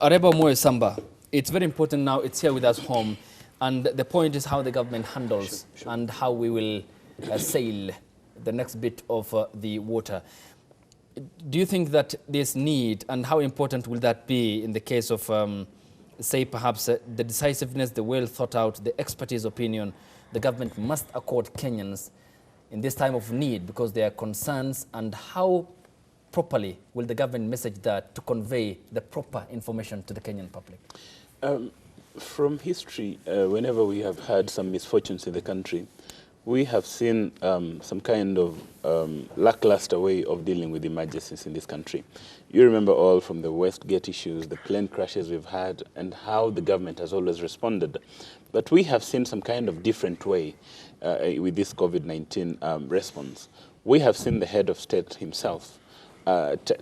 Areba Omwoyo, it's very important now, it's here with us home, and the point is how the government handles and how we will sail the next bit of the water. Do you think that this need, and how important will that be in the case of, say, perhaps the decisiveness, the well thought out, the expertise opinion the government must accord Kenyans in this time of need because there are concerns, and how properly will the government message that to convey the proper information to the Kenyan public? From history, whenever we have had some misfortunes in the country, we have seen some kind of lackluster way of dealing with emergencies in this country. You remember all from the Westgate issues, the plane crashes we've had, and how the government has always responded. But we have seen some kind of different way with this COVID-19 response. We have seen the head of state himself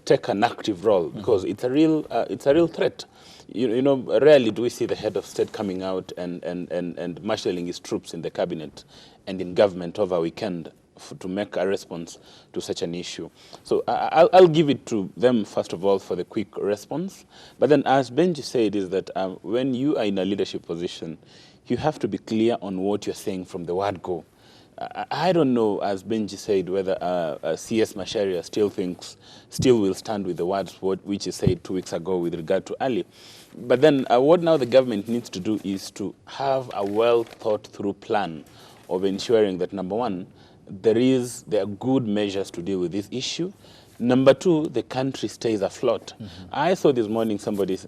take an active role because it's a real threat. You know, rarely do we see the head of state coming out and marshalling his troops in the cabinet and in government over a weekend to make a response to such an issue. So I'll give it to them, first of all, for the quick response. But then, as Benji said, is that when you are in a leadership position, you have to be clear on what you're saying from the word go. I don't know, as Benji said, whether CS Macharia still will stand with the words which he said 2 weeks ago with regard to Ali. But then what now the government needs to do is to have a well thought through plan of ensuring that, number one, there are good measures to deal with this issue. Number two, the country stays afloat. I saw this morning somebody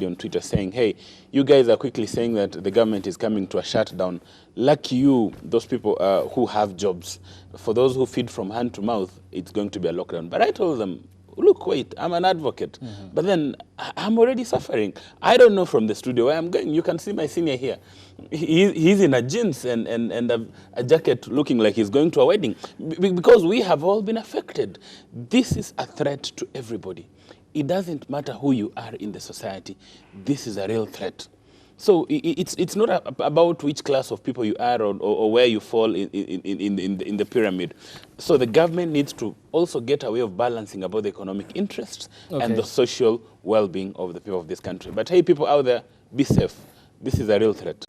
on Twitter saying, hey, you guys are quickly saying that the government is coming to a shutdown. Lucky you, those people who have jobs. For those who feed from hand to mouth, it's going to be a lockdown. But I told them, look, wait, I'm an advocate. But then I'm already suffering. I don't know from the studio where I'm going. You can see my senior here. He's in a jeans and a jacket looking like he's going to a wedding because we have all been affected. This is a threat to everybody. It doesn't matter who you are in the society. This is a real threat. So it's not about which class of people you are or where you fall in the pyramid. So the government needs to also get a way of balancing about the economic interests and the social well-being of the people of this country. But hey, people out there, be safe. This is a real threat.